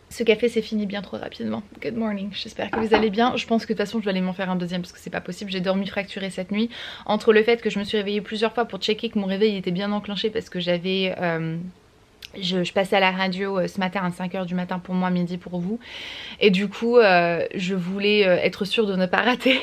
Ce café s'est fini bien trop rapidement. Good morning, j'espère que vous allez bien. Je pense que de toute façon je vais aller m'en faire un deuxième parce que c'est pas possible. J'ai dormi fracturé cette nuit. Entre le fait que je me suis réveillée plusieurs fois pour checker que mon réveil était bien enclenché parce que j'avais... je passais à la radio ce matin à 5h du matin pour moi, midi pour vous. Et du coup je voulais être sûre de ne pas rater...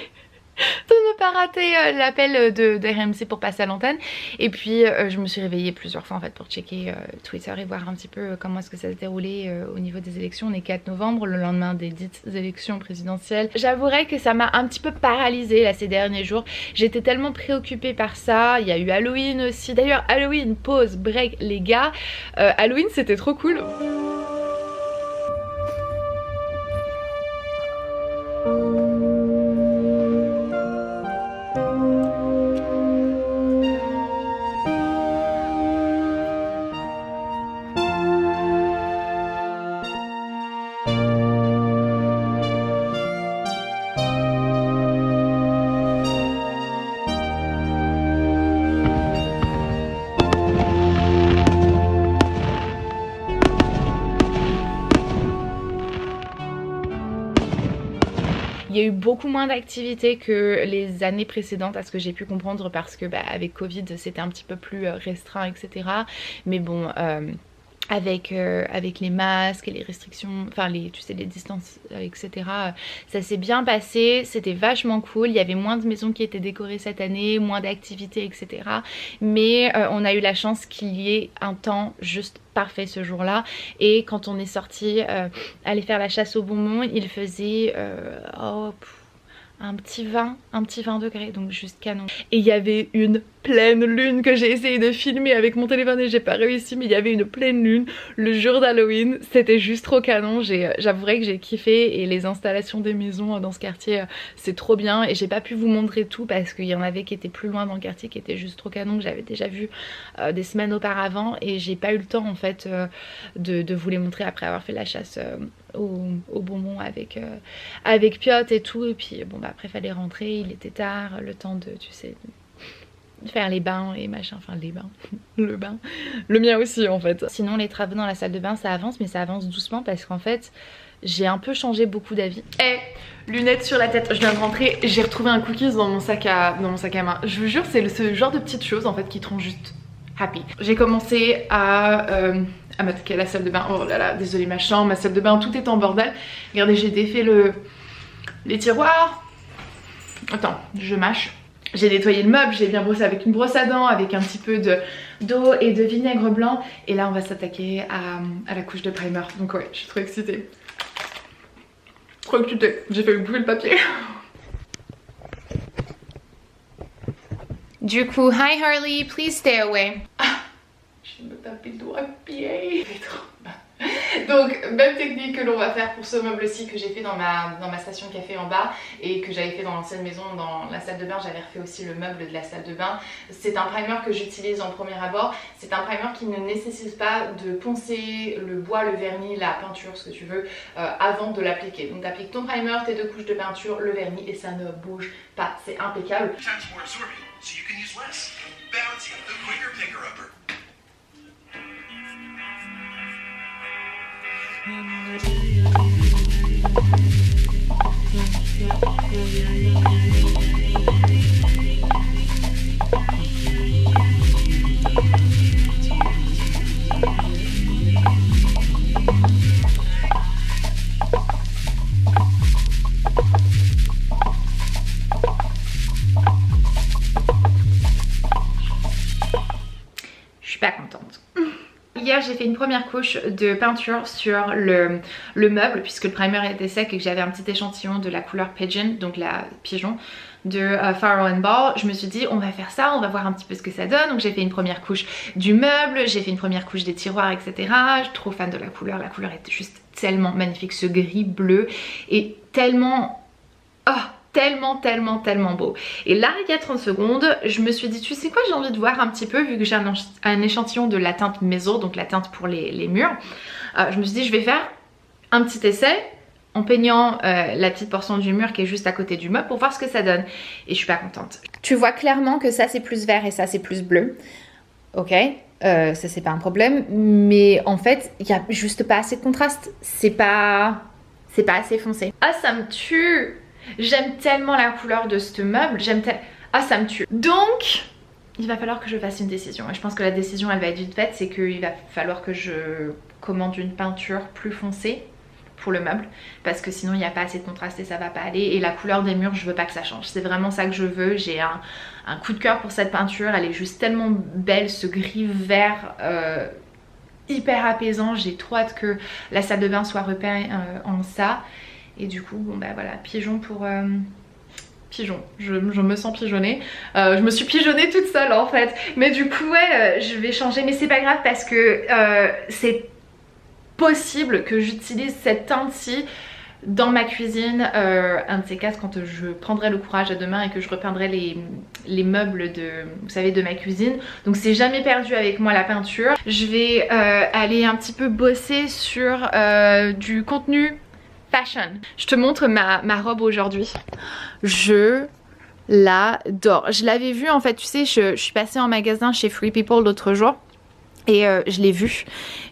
l'appel de RMC pour passer à l'antenne. Et puis je me suis réveillée plusieurs fois en fait pour checker Twitter et voir un petit peu comment est-ce que ça se déroulait au niveau des élections. On est 4 novembre, le lendemain des dites élections présidentielles. J'avouerai que ça m'a un petit peu paralysée là ces derniers jours. J'étais tellement préoccupée par ça. Il y a eu Halloween aussi. D'ailleurs Halloween, pause, break les gars. Halloween c'était trop cool. Il y a eu beaucoup moins d'activités que les années précédentes à ce que j'ai pu comprendre parce que avec Covid c'était un petit peu plus restreint etc. Mais bon avec les masques et les restrictions, enfin tu sais les distances etc. Ça s'est bien passé, c'était vachement cool. Il y avait moins de maisons qui étaient décorées cette année, moins d'activités etc. Mais on a eu la chance qu'il y ait un temps juste parfait ce jour-là. Et quand on est sorti aller faire la chasse aux bonbons, il faisait un petit 20 degrés, donc juste canon. Et il y avait une pleine lune que j'ai essayé de filmer avec mon téléphone et j'ai pas réussi, mais il y avait une pleine lune le jour d'Halloween, c'était juste trop canon. J'avouerai que j'ai kiffé et les installations des maisons dans ce quartier c'est trop bien. Et j'ai pas pu vous montrer tout parce qu'il y en avait qui étaient plus loin dans le quartier qui étaient juste trop canon, que j'avais déjà vu des semaines auparavant et j'ai pas eu le temps en fait de vous les montrer après avoir fait la chasse au bonbon avec Piotr et tout. Et puis bon après fallait rentrer, il était tard, le temps de tu sais de faire les bains et machin, enfin les bains, le bain, le mien aussi en fait. Sinon les travaux dans la salle de bain ça avance, mais ça avance doucement parce qu'en fait j'ai un peu changé beaucoup d'avis. Lunettes sur la tête, je viens de rentrer, j'ai retrouvé un cookies dans mon sac à main. Je vous jure c'est ce genre de petites choses en fait qui te rendent juste happy. J'ai commencé à m'attaquer à la salle de bain. Oh là là, désolée ma chambre, ma salle de bain, tout est en bordel. Regardez, j'ai défait les tiroirs. Attends, je mâche. J'ai nettoyé le meuble, j'ai bien brossé avec une brosse à dents, avec un petit peu d'eau et de vinaigre blanc. Et là on va s'attaquer à la couche de primer. Donc ouais, je suis trop excitée. Trop excitée, j'ai failli bouffer le papier. Du coup, hi Harley, please stay away. Je vais me taper le doigt à pied. Donc même technique que l'on va faire pour ce meuble-ci que j'ai fait dans ma station café en bas et que j'avais fait dans l'ancienne maison, dans la salle de bain. J'avais refait aussi le meuble de la salle de bain. C'est un primer que j'utilise en premier abord. C'est un primer qui ne nécessite pas de poncer le bois, le vernis, la peinture, ce que tu veux, avant de l'appliquer. Donc tu appliques ton primer, tes 2 couches de peinture, le vernis et ça ne bouge pas. C'est impeccable. Je suis pas contente. Hier j'ai fait une première couche de peinture sur le meuble puisque le primer était sec et que j'avais un petit échantillon de la couleur Pigeon, donc la pigeon de Farrow & Ball. Je me suis dit on va faire ça, on va voir un petit peu ce que ça donne. Donc j'ai fait une première couche du meuble, j'ai fait une première couche des tiroirs etc. Je suis trop fan de la couleur est juste tellement magnifique, ce gris bleu est tellement... tellement beau. Et là il y a 30 secondes je me suis dit tu sais quoi, j'ai envie de voir un petit peu vu que j'ai un échantillon de la teinte Mezzo, donc la teinte pour les murs. Je me suis dit je vais faire un petit essai en peignant la petite portion du mur qui est juste à côté du meuble pour voir ce que ça donne. Et je suis pas contente. Tu vois clairement que ça c'est plus vert et ça c'est plus bleu. Ok, Ça c'est pas un problème, mais en fait il y a juste pas assez de contraste, c'est pas assez foncé. Ah ça me tue, j'aime tellement la couleur de ce meuble, ah ça me tue. Donc il va falloir que je fasse une décision et je pense que la décision elle va être vite faite, c'est qu'il va falloir que je commande une peinture plus foncée pour le meuble parce que sinon il n'y a pas assez de contraste et ça va pas aller, et la couleur des murs je veux pas que ça change, c'est vraiment ça que je veux. J'ai un coup de cœur pour cette peinture, elle est juste tellement belle, ce gris vert hyper apaisant, j'ai trop hâte que la salle de bain soit repeinte en ça, et du coup bon bah voilà, pigeon pour pigeon, je me sens pigeonnée, je me suis pigeonnée toute seule en fait, mais du coup ouais je vais changer, mais c'est pas grave parce que c'est possible que j'utilise cette teinte-ci dans ma cuisine, un de ces quatre, quand je prendrai le courage à demain et que je repeindrai les meubles de, vous savez, de ma cuisine. Donc c'est jamais perdu avec moi la peinture. Je vais aller un petit peu bosser sur du contenu fashion. Je te montre ma robe aujourd'hui. Je l'adore. Je l'avais vue en fait, tu sais, je suis passée en magasin chez Free People l'autre jour. Et je l'ai vue,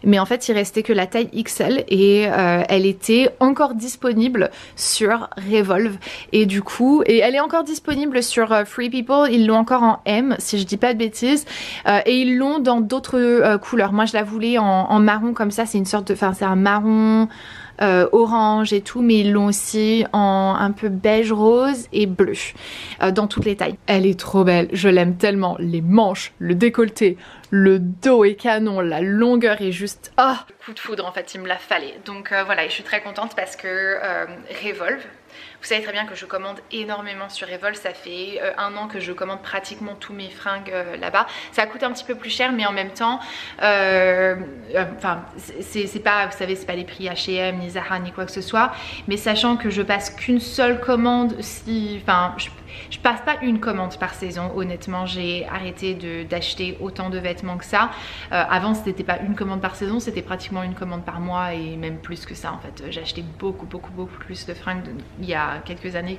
mais en fait il restait que la taille XL et elle était encore disponible sur Revolve, et du coup, et elle est encore disponible sur Free People, ils l'ont encore en M si je dis pas de bêtises, et ils l'ont dans d'autres couleurs. Moi je la voulais en marron comme ça, c'est une sorte de, enfin c'est un marron orange et tout, mais ils l'ont aussi en un peu beige rose et bleu, dans toutes les tailles. Elle est trop belle, je l'aime tellement, les manches, le décolleté, le dos est canon, la longueur est juste coup de foudre en fait, il me l'a fallu. Donc voilà, et je suis très contente parce que Revolve, vous savez très bien que je commande énormément sur Revolve, ça fait 1 an que je commande pratiquement tous mes fringues là-bas. Ça coûte un petit peu plus cher, mais en même temps, enfin c'est pas, vous savez, c'est pas les prix H&M ni Zara ni quoi que ce soit, mais sachant que je passe qu'une seule commande, si, enfin je passe pas une commande par saison, honnêtement j'ai arrêté d'acheter autant de vêtements que ça. Avant c'était pas une commande par saison, c'était pratiquement une commande par mois et même plus que ça en fait. J'ai acheté beaucoup plus de fringues il y a quelques années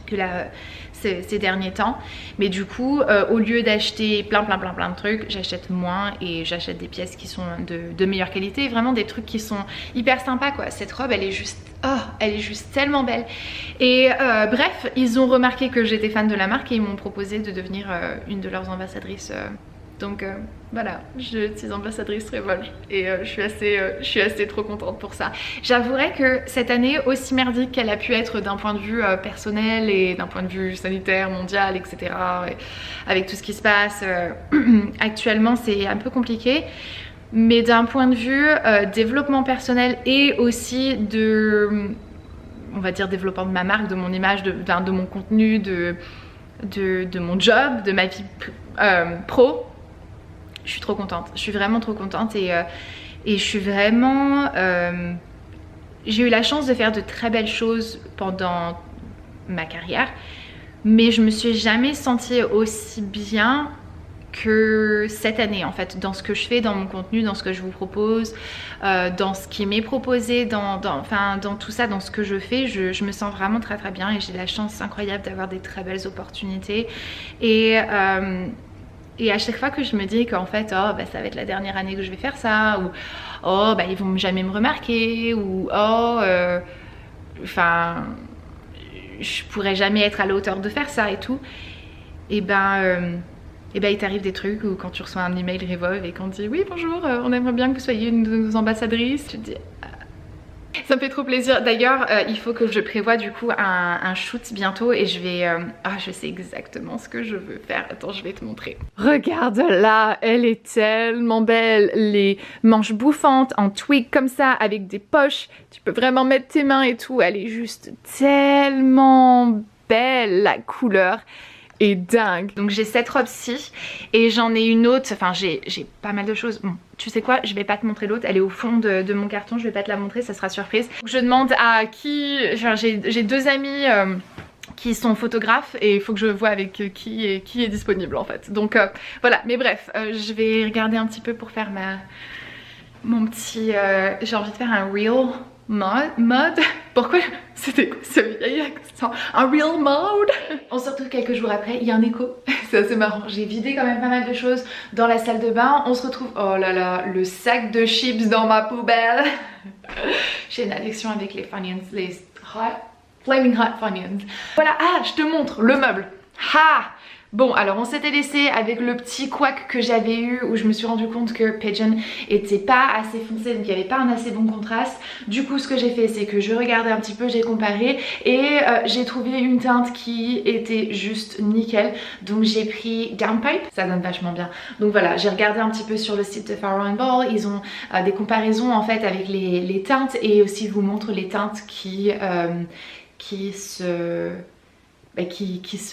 que là, ces derniers temps, mais du coup au lieu d'acheter plein de trucs, j'achète moins et j'achète des pièces qui sont de meilleure qualité, vraiment des trucs qui sont hyper sympas quoi. Cette robe elle est juste, elle est juste tellement belle, et bref, ils ont remarqué que j'étais fan de la marque et ils m'ont proposé de devenir une de leurs ambassadrices. Donc voilà, je suis ambassadrice Revolve et je suis assez trop contente pour ça. J'avouerai que cette année, aussi merdique qu'elle a pu être d'un point de vue personnel et d'un point de vue sanitaire, mondial, etc. Et avec tout ce qui se passe actuellement, c'est un peu compliqué. Mais d'un point de vue développement personnel et aussi de, on va dire, développement de ma marque, de mon image, de mon contenu, de mon job, de ma vie pro, je suis trop contente, je suis vraiment trop contente, et je suis vraiment... j'ai eu la chance de faire de très belles choses pendant ma carrière, mais je me suis jamais sentie aussi bien que cette année en fait, dans ce que je fais, dans mon contenu, dans ce que je vous propose, dans ce qui m'est proposé, dans tout ça, dans ce que je fais, je me sens vraiment très bien, et j'ai la chance incroyable d'avoir des très belles opportunités, et à chaque fois que je me dis qu'en fait ça va être la dernière année que je vais faire ça, ou ils vont jamais me remarquer, ou je pourrais jamais être à la hauteur de faire ça et tout, et il t'arrive des trucs où quand tu reçois un email Revolve et qu'on te dit oui bonjour, on aimerait bien que vous soyez une de nos ambassadrices, tu te dis ça me fait trop plaisir. D'ailleurs il faut que je prévoie du coup un shoot bientôt, et je vais je sais exactement ce que je veux faire. Attends, je vais te montrer. Regarde là, elle est tellement belle, les manches bouffantes en tweed comme ça avec des poches, tu peux vraiment mettre tes mains et tout, elle est juste tellement belle, la couleur est dingue. Donc j'ai cette robe-ci et j'en ai une autre, enfin j'ai pas mal de choses. Bon, tu sais quoi, je vais pas te montrer l'autre, elle est au fond de mon carton, je vais pas te la montrer, ça sera surprise. Donc je demande à qui, j'ai 2 amis qui sont photographes, et il faut que je vois avec qui est disponible en fait. Donc voilà, mais bref, je vais regarder un petit peu pour faire mon petit... j'ai envie de faire un reel mode. Pourquoi c'était quoi ce vieil accent? Un real mode. On se retrouve quelques jours après, il y a un écho. C'est assez marrant. J'ai vidé quand même pas mal de choses dans la salle de bain. On se retrouve... Oh là là, le sac de chips dans ma poubelle. J'ai une addiction avec les Funyuns, les Flaming Hot Funyuns. Voilà, ah, je te montre le meuble. Ha! Bon, alors on s'était laissé avec le petit couac que j'avais eu où je me suis rendu compte que Pigeon était pas assez foncé, donc il n'y avait pas un assez bon contraste. Du coup, ce que j'ai fait, c'est que je regardais un petit peu, j'ai comparé et j'ai trouvé une teinte qui était juste nickel. Donc j'ai pris Downpipe, ça donne vachement bien. Donc voilà, j'ai regardé un petit peu sur le site de Farrow & Ball, ils ont des comparaisons en fait avec les teintes et aussi ils vous montrent les teintes qui se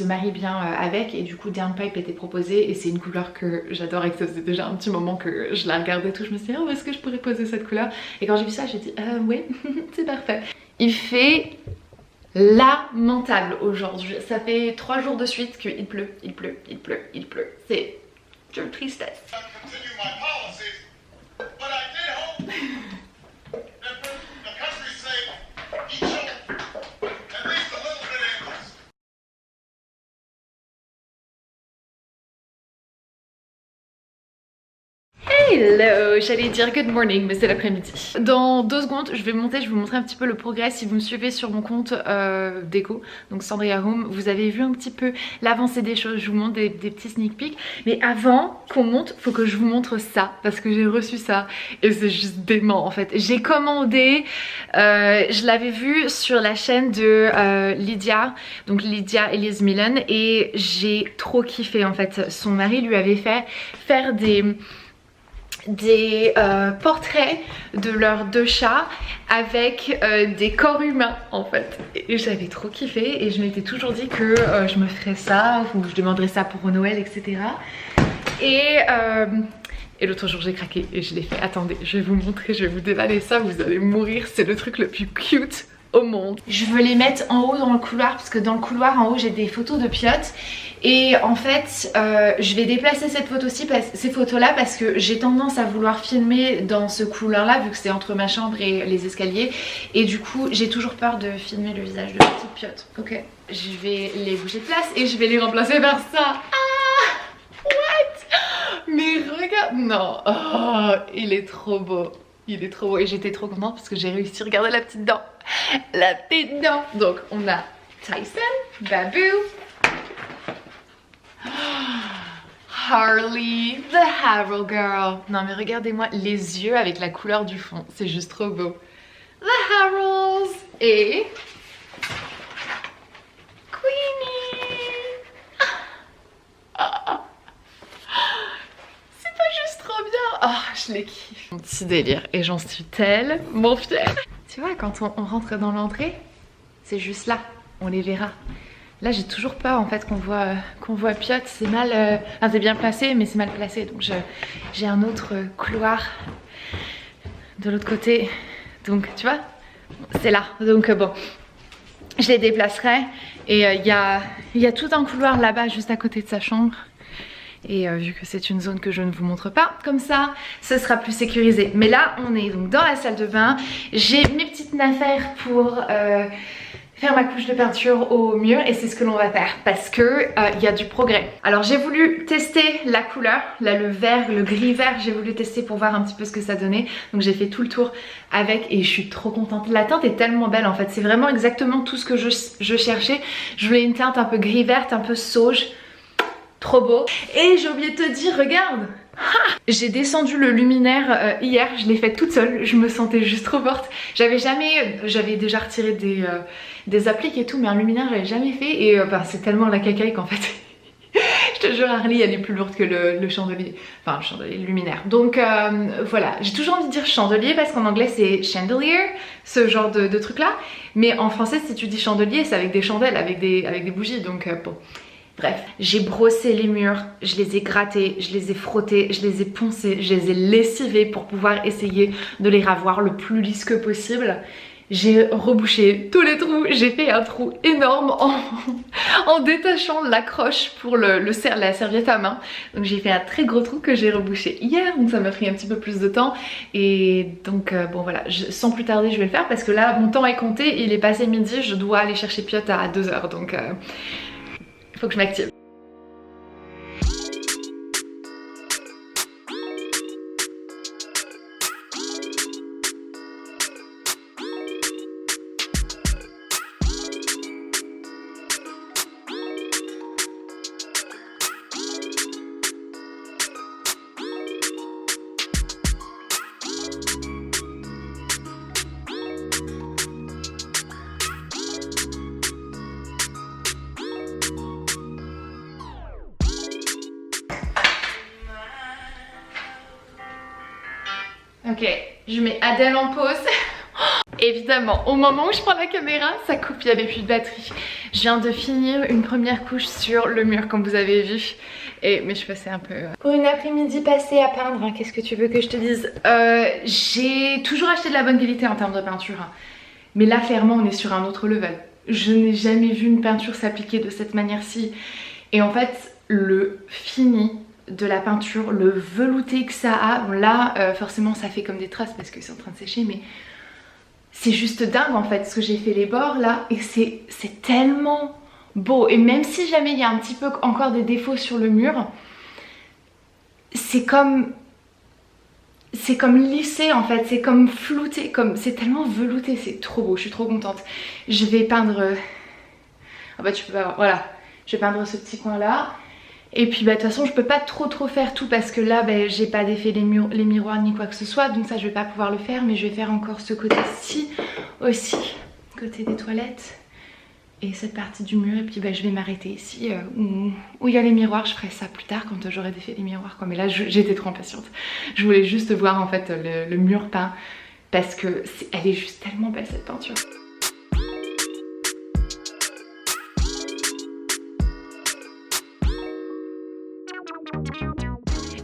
marie bien avec, et du coup Downpipe était proposé et c'est une couleur que j'adore et que ça faisait déjà un petit moment que je la regardais tout. Je me suis dit, oh, où est-ce que je pourrais poser cette couleur? Et quand j'ai vu ça, j'ai dit oui, c'est parfait. Il fait lamentable aujourd'hui. Ça fait 3 jours de suite qu'il pleut, il pleut, il pleut, il pleut. C'est une tristesse. Hello, j'allais dire good morning mais c'est l'après-midi. Dans 2 secondes je vais monter, je vais vous montrer un petit peu le progrès. Si vous me suivez sur mon compte déco, donc Sandria Home, vous avez vu un petit peu l'avancée des choses. Je vous montre des petits sneak peeks. Mais avant qu'on monte, faut que je vous montre ça parce que j'ai reçu ça et c'est juste dément en fait. J'ai commandé, je l'avais vu sur la chaîne de Lydia, donc Lydia Elise Millen, et j'ai trop kiffé en fait. Son mari lui avait fait faire des portraits de leurs 2 chats avec des corps humains en fait, et j'avais trop kiffé et je m'étais toujours dit que je me ferais ça ou je demanderais ça pour Noël, etc. Et l'autre jour j'ai craqué et je l'ai fait. Attendez, je vais vous montrer, je vais vous déballer ça, vous allez mourir, c'est le truc le plus cute au monde. Je veux les mettre en haut dans le couloir parce que dans le couloir en haut j'ai des photos de Piot. Et en fait je vais déplacer ces photos là parce que j'ai tendance à vouloir filmer dans ce couloir là vu que c'est entre ma chambre et les escaliers. Et du coup j'ai toujours peur de filmer le visage de petite Piot. Ok, je vais les bouger de place et je vais les remplacer par ça. Ah, what? Mais regarde, non, oh, il est trop beau. Il est trop beau et j'étais trop contente parce que j'ai réussi à regarder la petite dent. La petite dent. Donc on a Tyson, Babou, Harley, the Haverl girl. Non mais regardez-moi les yeux avec la couleur du fond, c'est juste trop beau. The Haverls et Queenie. C'est pas juste trop bien. Oh, je les kiffe. Mon petit délire et j'en suis tellement fière. Tu vois, quand on rentre dans l'entrée, c'est juste là, on les verra. Là j'ai toujours peur en fait qu'on voit Piot, c'est mal, enfin c'est bien placé mais c'est mal placé, donc j'ai un autre couloir de l'autre côté, donc tu vois, c'est là, donc bon, je les déplacerai et il y a tout un couloir là-bas juste à côté de sa chambre. Et vu que c'est une zone que je ne vous montre pas, comme ça, ce sera plus sécurisé. Mais là, on est donc dans la salle de bain. J'ai mes petites affaires pour faire ma couche de peinture au mur et c'est ce que l'on va faire parce que y a du progrès. Alors j'ai voulu tester la couleur, là le vert, le gris vert, j'ai voulu tester pour voir un petit peu ce que ça donnait. Donc j'ai fait tout le tour avec et je suis trop contente. La teinte est tellement belle en fait, c'est vraiment exactement tout ce que je cherchais. Je voulais une teinte un peu gris verte, un peu sauge. Trop beau. Et j'ai oublié de te dire, regarde, j'ai descendu le luminaire hier, je l'ai fait toute seule, je me sentais juste trop forte. J'avais déjà retiré des appliques et tout, mais un luminaire j'avais jamais fait et c'est tellement la cacaille qu'en fait je te jure Harley elle est plus lourde que le chandelier, enfin le chandelier, le luminaire. Donc voilà, j'ai toujours envie de dire chandelier parce qu'en anglais c'est chandelier, ce genre de truc là, mais en français si tu dis chandelier c'est avec des chandelles, avec des bougies, donc bon. Bref, j'ai brossé les murs, je les ai grattés, je les ai frottés, je les ai poncés, je les ai lessivés pour pouvoir essayer de les ravoir le plus lisse que possible. J'ai rebouché tous les trous, j'ai fait un trou énorme en détachant l'accroche pour la serviette à main. Donc j'ai fait un très gros trou que j'ai rebouché hier, donc ça m'a pris un petit peu plus de temps. Et donc bon voilà, sans plus tarder je vais le faire parce que là mon temps est compté, il est passé midi, je dois aller chercher Piotr à 2 h, donc il faut que je m'active. Ok, je mets Adèle en pause. Évidemment, au moment où je prends la caméra, ça coupe, il n'y avait plus de batterie. Je viens de finir une première couche sur le mur comme vous avez vu. Mais je passais un peu... Pour une après-midi passée à peindre, hein, qu'est-ce que tu veux que je te dise? J'ai toujours acheté de la bonne qualité en termes de peinture. Hein. Mais là, clairement, on est sur un autre level. Je n'ai jamais vu une peinture s'appliquer de cette manière-ci. Et en fait, le fini de la peinture, le velouté que ça a, bon là forcément ça fait comme des traces parce que c'est en train de sécher, mais c'est juste dingue en fait ce que j'ai fait les bords là, et c'est tellement beau. Et même si jamais il y a un petit peu encore des défauts sur le mur, c'est comme lissé en fait, c'est comme flouté, c'est tellement velouté, c'est trop beau, je suis trop contente. Je vais peindre, ah bah tu peux pas voir, voilà, je vais peindre ce petit coin là. Et puis bah de toute façon je peux pas trop faire tout parce que là bah, j'ai pas défait les miroirs ni quoi que ce soit, donc ça je vais pas pouvoir le faire, mais je vais faire encore ce côté-ci aussi, côté des toilettes et cette partie du mur, et puis bah, je vais m'arrêter ici où il y a les miroirs. Je ferai ça plus tard quand j'aurai défait les miroirs quoi. Mais là j'étais trop impatiente, je voulais juste voir en fait le mur peint parce que elle est juste tellement belle cette peinture.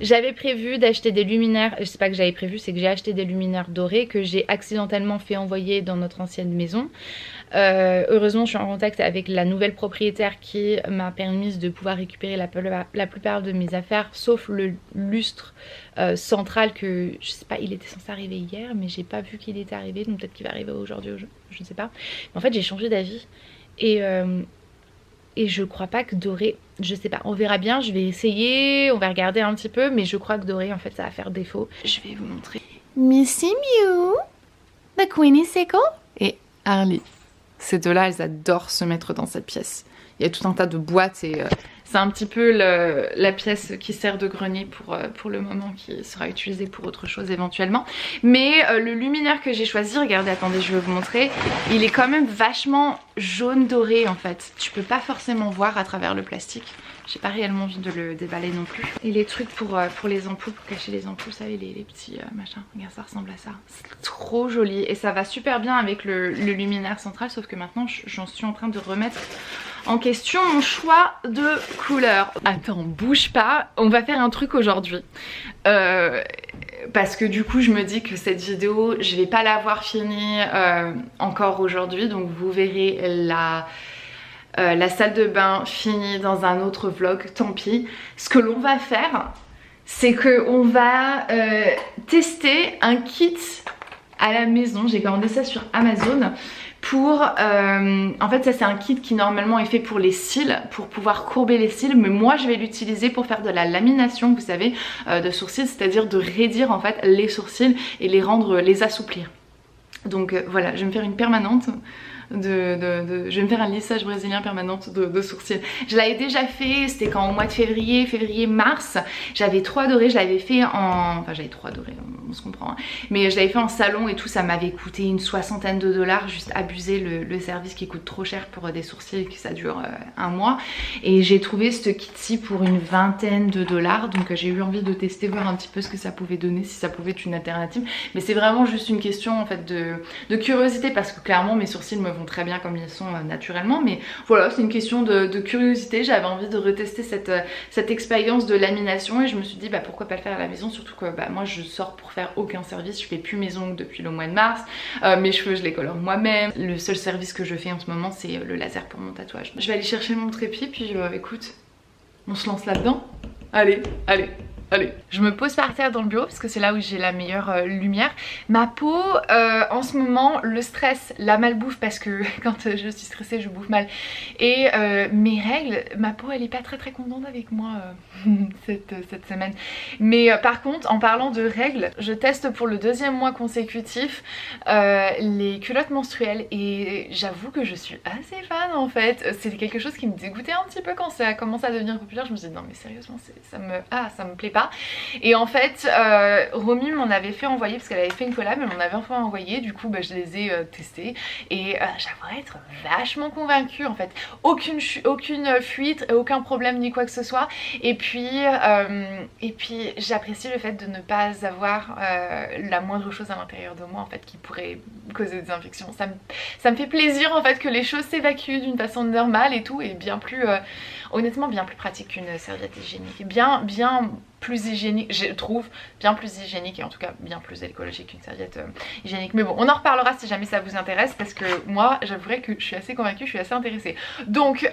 J'avais prévu d'acheter des luminaires, je sais pas que j'avais prévu, c'est que j'ai acheté des luminaires dorés que j'ai accidentellement fait envoyer dans notre ancienne maison. Heureusement je suis en contact avec la nouvelle propriétaire qui m'a permis de pouvoir récupérer la plupart de mes affaires sauf le lustre central que je sais pas, il était censé arriver hier mais j'ai pas vu qu'il était arrivé, donc peut-être qu'il va arriver aujourd'hui, je ne sais pas. Mais en fait j'ai changé d'avis et je crois pas que doré, je sais pas, on verra bien, je vais essayer, on va regarder un petit peu, mais je crois que doré en fait ça va faire défaut. Je vais vous montrer Missy Mew, The Queeniesicle et Harley. Ces deux-là, elles adorent se mettre dans cette pièce. Il y a tout un tas de boîtes et c'est un petit peu la pièce qui sert de grenier pour le moment, qui sera utilisée pour autre chose éventuellement. Mais le luminaire que j'ai choisi, regardez, attendez, je vais vous montrer. Il est quand même vachement jaune doré en fait. Tu peux pas forcément voir à travers le plastique. J'ai pas réellement envie de le déballer non plus. Et les trucs pour les ampoules, pour cacher les ampoules, vous savez, les petits machins. Regarde, ça ressemble à ça. C'est trop joli et ça va super bien avec le luminaire central, sauf que maintenant j'en suis en train de remettre en question mon choix de couleur. Attends, bouge pas, on va faire un truc aujourd'hui. Parce que du coup je me dis que cette vidéo, je vais pas l'avoir finie encore aujourd'hui, donc vous verrez la salle de bain finie dans un autre vlog, tant pis. Ce que l'on va faire, c'est qu'on va tester un kit à la maison. J'ai commandé ça sur Amazon pour... en fait ça c'est un kit qui normalement est fait pour les cils, pour pouvoir courber les cils, mais moi je vais l'utiliser pour faire de la lamination, vous savez, de sourcils, c'est-à-dire de raidir en fait les sourcils et les assouplir. Donc voilà, je vais me faire une permanente. Je vais me faire un lissage brésilien permanente de sourcils. Je l'avais déjà fait, c'était quand au mois de février-mars. J'avais 3 dorés, je l'avais fait en... Enfin j'avais 3 dorés, on se comprend. Hein. Mais je l'avais fait en salon et tout, ça m'avait coûté une soixantaine de dollars. Juste abusé le service qui coûte trop cher pour des sourcils et que ça dure un mois. Et j'ai trouvé ce kit-ci pour une vingtaine de dollars. Donc j'ai eu envie de tester, voir un petit peu ce que ça pouvait donner, si ça pouvait être une alternative. Mais c'est vraiment juste une question en fait de curiosité parce que clairement mes sourcils me vont vont très bien comme ils sont naturellement, mais voilà, c'est une question de curiosité. J'avais envie de retester cette expérience de lamination et je me suis dit bah pourquoi pas le faire à la maison, surtout que bah, moi je sors pour faire aucun service, je fais plus mes ongles depuis le mois de mars, mes cheveux je les colore moi-même, le seul service que je fais en ce moment c'est le laser pour mon tatouage. Je vais aller chercher mon trépied puis écoute, on se lance là-dedans. Allez, allez. Allez. Je me pose par terre dans le bureau parce que c'est là où j'ai la meilleure lumière. Ma peau, en ce moment, le stress, la malbouffe, parce que quand je suis stressée, je bouffe mal. Et mes règles, ma peau, elle est pas très contente avec moi cette semaine. Mais par contre, en parlant de règles, je teste pour le 2e mois consécutif les culottes menstruelles. Et j'avoue que je suis assez fan en fait. C'est quelque chose qui me dégoûtait un petit peu quand ça a commencé à devenir populaire. Je me suis dit non mais sérieusement, ça me plaît pas. Et en fait Romy m'en avait fait envoyer parce qu'elle avait fait une collab, elle m'en avait enfin envoyé, du coup bah, je les ai testés et j'aimerais être vachement convaincue en fait. Aucune fuite, aucun problème ni quoi que ce soit. Et puis j'apprécie le fait de ne pas avoir la moindre chose à l'intérieur de moi en fait qui pourrait causer des infections. Ça me fait plaisir en fait que les choses s'évacuent d'une façon normale et tout, et bien plus honnêtement bien plus pratique qu'une serviette hygiénique, bien plus hygiénique, je trouve, bien plus hygiénique et en tout cas bien plus écologique qu'une serviette hygiénique. Mais bon, on en reparlera si jamais ça vous intéresse parce que moi j'avouerai que je suis assez convaincue, je suis assez intéressée. Donc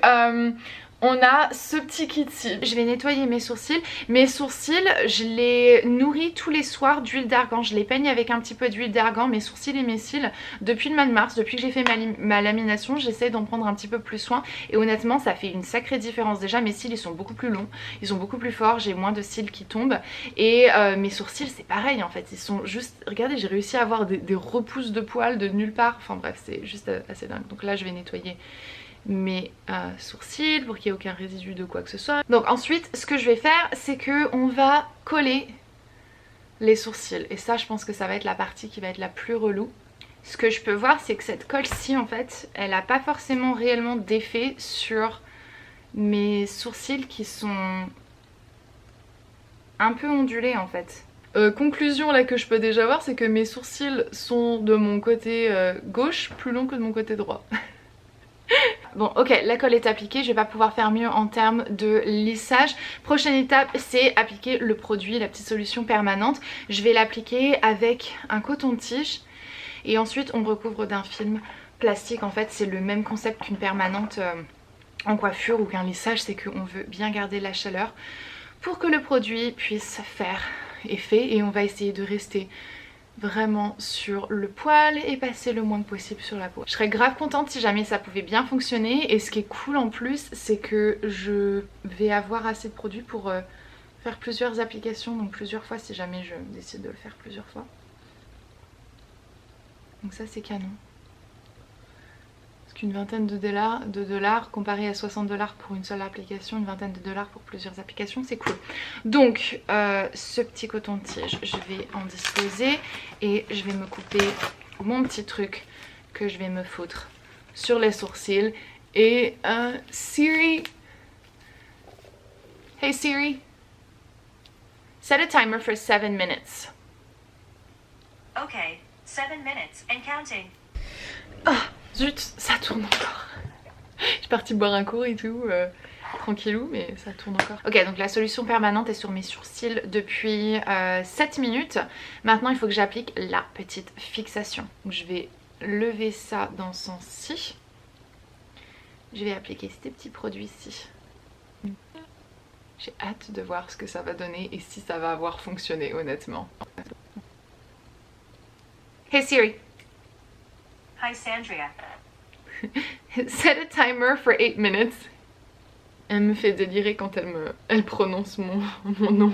on a ce petit kit-ci. Je vais nettoyer mes sourcils. Mes sourcils, je les nourris tous les soirs d'huile d'argan. Je les peigne avec un petit peu d'huile d'argan, mes sourcils et mes cils. Depuis le mois de mars, depuis que j'ai fait ma lamination, j'essaie d'en prendre un petit peu plus soin. Et honnêtement, ça fait une sacrée différence. Déjà, mes cils, ils sont beaucoup plus longs. Ils sont beaucoup plus forts. J'ai moins de cils qui tombent. Et mes sourcils, c'est pareil en fait. Ils sont juste... Regardez, j'ai réussi à avoir des repousses de poils de nulle part. Enfin bref, c'est juste assez dingue. Donc là, je vais nettoyer mes sourcils pour qu'il n'y ait aucun résidu de quoi que ce soit. Donc ensuite ce que je vais faire c'est que on va coller les sourcils et ça je pense que ça va être la partie qui va être la plus relou. Ce que je peux voir c'est que cette colle-ci en fait elle n'a pas forcément réellement d'effet sur mes sourcils qui sont un peu ondulés en fait. Conclusion là que je peux déjà voir c'est que mes sourcils sont de mon côté gauche plus longs que de mon côté droit. Bon ok, la colle est appliquée, je vais pas pouvoir faire mieux en termes de lissage. Prochaine étape c'est appliquer le produit, la petite solution permanente. Je vais l'appliquer avec un coton-tige et ensuite on recouvre d'un film plastique. En fait c'est le même concept qu'une permanente en coiffure ou qu'un lissage, c'est qu'on veut bien garder la chaleur pour que le produit puisse faire effet et on va essayer de rester vraiment sur le poil et passer le moins possible sur la peau. Je serais grave contente si jamais ça pouvait bien fonctionner et ce qui est cool en plus c'est que je vais avoir assez de produits pour faire plusieurs applications, donc plusieurs fois si jamais je décide de le faire plusieurs fois. Donc ça c'est canon. Parce qu'une vingtaine de dollars comparé à 60 $ pour une seule application, une vingtaine de dollars pour plusieurs applications, c'est cool. Donc ce petit coton-tige, je vais en disposer et je vais me couper mon petit truc que je vais me foutre sur les sourcils. Et Siri, hey Siri, set a timer for 7 minutes. Okay, 7 minutes and counting. Ah, zut, ça tourne encore. Je suis partie boire un coup et tout, tranquillou, mais ça tourne encore. Ok, donc la solution permanente est sur mes sourcils depuis 7 minutes. Maintenant, il faut que j'applique la petite fixation. Donc je vais lever ça dans ce sens-ci. Je vais appliquer ces petits produits-ci. J'ai hâte de voir ce que ça va donner et si ça va avoir fonctionné, honnêtement. Hey Siri. Hi Sandria. Set a timer for 8 minutes. Elle me fait délirer quand elle prononce mon nom.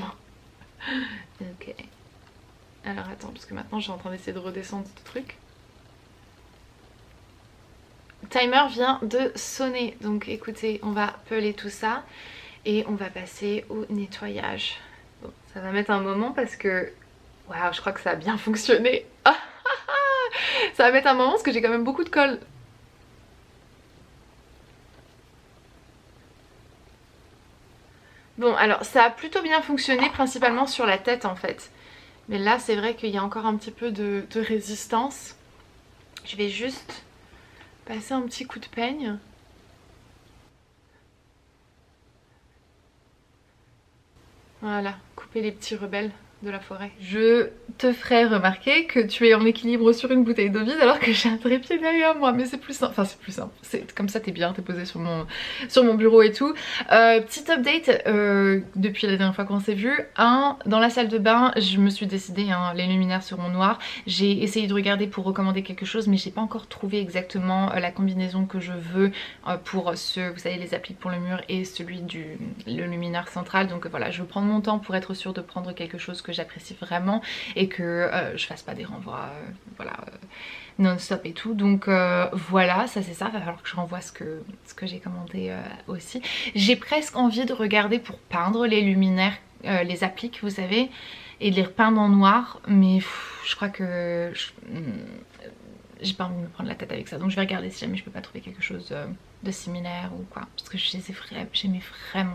Ok. Alors attends, parce que maintenant je suis en train d'essayer de redescendre ce truc. Le timer vient de sonner. Donc écoutez, on va peler tout ça et on va passer au nettoyage. Bon, ça va mettre un moment parce que... Waouh, je crois que ça a bien fonctionné. Ah, ça va mettre un moment parce que j'ai quand même beaucoup de colle. Bon alors ça a plutôt bien fonctionné, principalement sur la tête en fait. Mais là c'est vrai qu'il y a encore un petit peu de résistance. Je vais juste passer un petit coup de peigne. Voilà, couper les petits rebelles de la forêt. Je te ferai remarquer que tu es en équilibre sur une bouteille d'eau vide alors que j'ai un trépied derrière moi, mais c'est plus simple, enfin c'est plus simple, c'est comme ça, t'es bien, t'es posé sur mon bureau et tout. Petite update depuis la dernière fois qu'on s'est vu. Dans la salle de bain, je me suis décidée, hein, les luminaires seront noirs. J'ai essayé de regarder pour recommander quelque chose, mais j'ai pas encore trouvé exactement la combinaison que je veux pour vous savez, les appliques pour le mur et celui le luminaire central. Donc voilà, je vais prendre mon temps pour être sûre de prendre quelque chose que j'apprécie vraiment et que je fasse pas des renvois voilà non-stop et tout. Donc voilà, ça c'est ça, va falloir que je renvoie ce que j'ai commandé aussi. J'ai presque envie de regarder pour peindre les luminaires, les appliques vous savez, et de les repeindre en noir, mais je crois que j'ai pas envie de me prendre la tête avec ça, donc je vais regarder si jamais je peux pas trouver quelque chose de similaire ou quoi, parce que j'aimais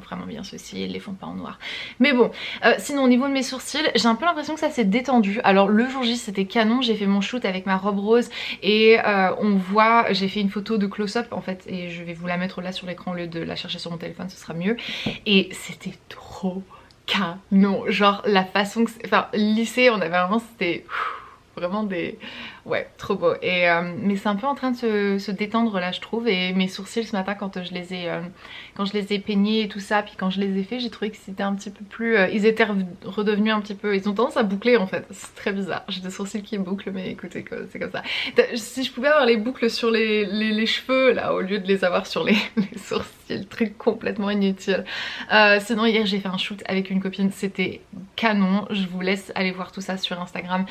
vraiment bien ceux-ci, ils les font pas en noir. Mais bon, sinon au niveau de mes sourcils, j'ai un peu l'impression que ça s'est détendu. Alors le jour J c'était canon, j'ai fait mon shoot avec ma robe rose et on voit, j'ai fait une photo de close-up en fait, et je vais vous la mettre là sur l'écran au lieu de la chercher sur mon téléphone, ce sera mieux. Et c'était trop canon, genre la façon que, enfin lycée, on avait vraiment, c'était vraiment des... ouais, trop beau. Et mais c'est un peu en train de se détendre là je trouve, et mes sourcils ce matin quand je les ai peignés et tout ça, puis quand je les ai fait, j'ai trouvé que c'était un petit peu plus... ils étaient redevenus un petit peu... ils ont tendance à boucler en fait, c'est très bizarre. J'ai des sourcils qui bouclent, mais écoutez, c'est comme ça. Si je pouvais avoir les boucles sur les cheveux là, au lieu de les avoir sur les sourcils, truc complètement inutile. Sinon hier j'ai fait un shoot avec une copine, c'était canon. Je vous laisse aller voir tout ça sur Instagram.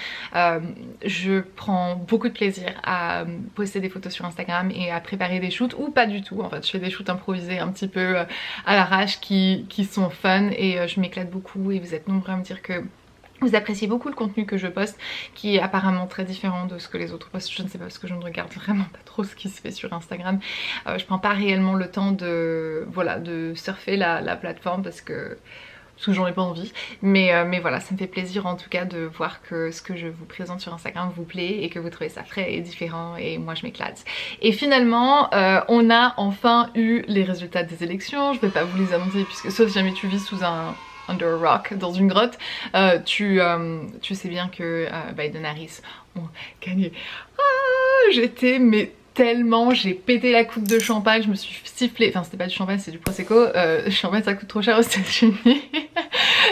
Je prends beaucoup de plaisir à poster des photos sur Instagram et à préparer des shoots, ou pas du tout en fait. Je fais des shoots improvisés un petit peu à l'arrache qui sont fun, et je m'éclate beaucoup, et vous êtes nombreux à me dire que vous appréciez beaucoup le contenu que je poste, qui est apparemment très différent de ce que les autres postent. Je ne sais pas, parce que je ne regarde vraiment pas trop ce qui se fait sur Instagram. Je prends pas réellement le temps de, voilà, de surfer la plateforme parce que j'en ai pas envie, mais voilà, ça me fait plaisir en tout cas de voir que ce que je vous présente sur Instagram vous plaît et que vous trouvez ça frais et différent, et moi je m'éclate. Et finalement on a enfin eu les résultats des élections. Je vais pas vous les annoncer puisque, sauf si jamais tu vis sous un under a rock, dans une grotte, tu sais bien que Biden Harris ont gagné. J'étais mais tellement, j'ai pété la coupe de champagne, je me suis sifflée, enfin c'était pas du champagne, c'est du prosecco, champagne ça coûte trop cher aux États-Unis.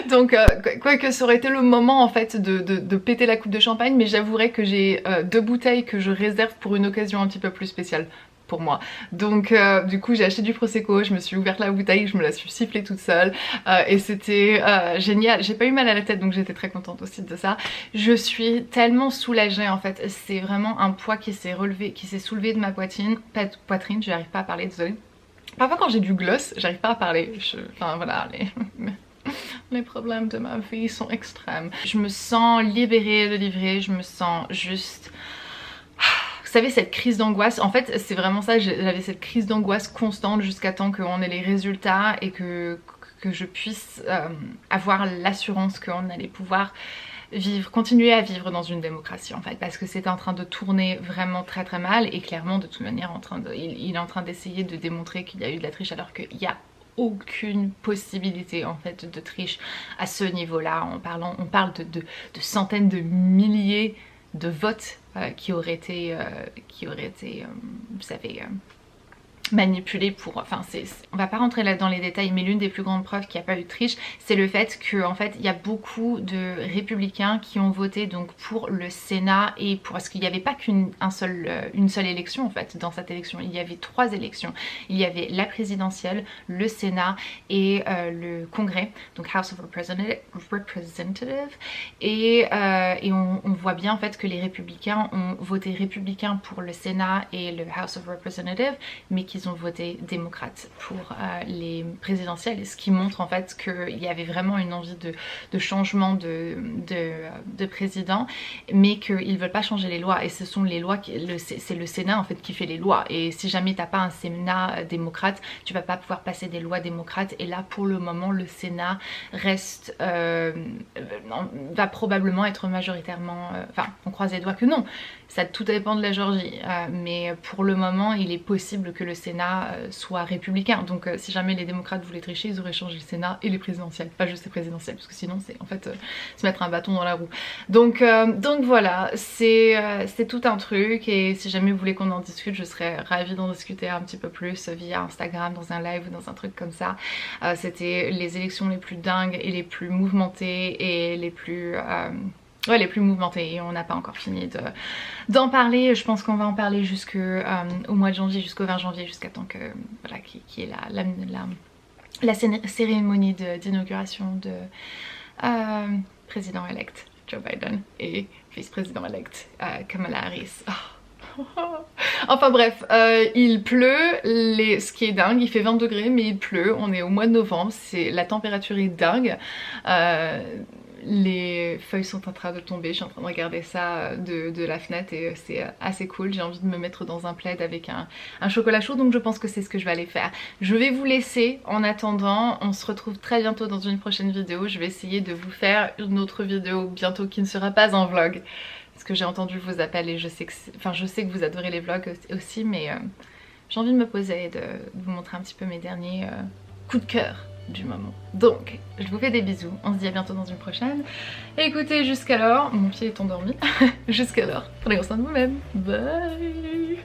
Donc quoique ça aurait été le moment en fait de péter la coupe de champagne, mais j'avouerai que j'ai 2 bouteilles que je réserve pour une occasion un petit peu plus spéciale pour moi. Donc du coup j'ai acheté du prosecco, je me suis ouverte la bouteille, je me la suis sifflée toute seule, et c'était génial. J'ai pas eu mal à la tête, donc j'étais très contente aussi de ça. Je suis tellement soulagée en fait, c'est vraiment un poids qui s'est relevé, qui s'est soulevé de ma poitrine, pas de poitrine, j'arrive pas à parler, désolée. Parfois quand j'ai du gloss, j'arrive pas à parler, enfin voilà, les problèmes de ma vie sont extrêmes. Je me sens libérée, délivrée, je me sens juste... Vous savez, cette crise d'angoisse, en fait c'est vraiment ça, j'avais cette crise d'angoisse constante jusqu'à temps qu'on ait les résultats et que je puisse avoir l'assurance qu'on allait pouvoir vivre, continuer à vivre dans une démocratie en fait, parce que c'était en train de tourner vraiment très mal, et clairement de toute manière il est en train d'essayer de démontrer qu'il y a eu de la triche, alors qu'il y a aucune possibilité en fait de triche à ce niveau là. On parle de centaines de milliers de votes qui auraient été vous savez, manipulé pour... Enfin on va pas rentrer là dans les détails, mais l'une des plus grandes preuves qu'il n'y a pas eu de triche, c'est le fait que en fait il y a beaucoup de républicains qui ont voté donc pour le Sénat, et parce qu'il n'y avait pas une seule élection en fait dans cette élection, il y avait 3 élections. Il y avait la présidentielle, le Sénat et le Congrès, donc House of Representatives, et on voit bien en fait que les républicains ont voté républicain pour le Sénat et le House of Representatives, mais qu'ils ont voté démocrate pour les présidentielles, ce qui montre en fait qu'il y avait vraiment une envie de changement de président, mais qu'ils veulent pas changer les lois, et ce sont les lois, c'est le Sénat en fait qui fait les lois, et si jamais t'as pas un Sénat démocrate, tu vas pas pouvoir passer des lois démocrates, et là pour le moment le Sénat reste, va probablement être majoritairement, enfin on croise les doigts que non, ça tout dépend de la Géorgie, mais pour le moment il est possible que le Sénat soit républicain, donc si jamais les démocrates voulaient tricher, ils auraient changé le Sénat et les présidentielles, pas juste les présidentielles, parce que sinon c'est en fait se mettre un bâton dans la roue. Donc voilà, c'est tout un truc, et si jamais vous voulez qu'on en discute, je serais ravie d'en discuter un petit peu plus via Instagram, dans un live ou dans un truc comme ça. C'était les élections les plus dingues et les plus mouvementées et les plus... ouais, les plus mouvementées, et on n'a pas encore fini d'en parler. Je pense qu'on va en parler jusqu'au mois de janvier, jusqu'au 20 janvier, jusqu'à temps que, voilà, qui est la cérémonie d'inauguration de président-elect Joe Biden et vice-président-elect Kamala Harris. Oh. Enfin bref, il pleut, ce qui est dingue, il fait 20 degrés mais il pleut, on est au mois de novembre, la température est dingue, les feuilles sont en train de tomber, je suis en train de regarder ça de la fenêtre et c'est assez cool. J'ai envie de me mettre dans un plaid avec un chocolat chaud, donc je pense que c'est ce que je vais aller faire. Je vais vous laisser en attendant, on se retrouve très bientôt dans une prochaine vidéo. Je vais essayer de vous faire une autre vidéo bientôt qui ne sera pas un vlog, parce que j'ai entendu vos appels et je sais que vous adorez les vlogs aussi, mais j'ai envie de me poser et de vous montrer un petit peu mes derniers coups de cœur du moment. Donc je vous fais des bisous, on se dit à bientôt dans une prochaine. Et écoutez, jusqu'alors, mon pied est endormi, jusqu'alors, prenez soin de vous-même, bye.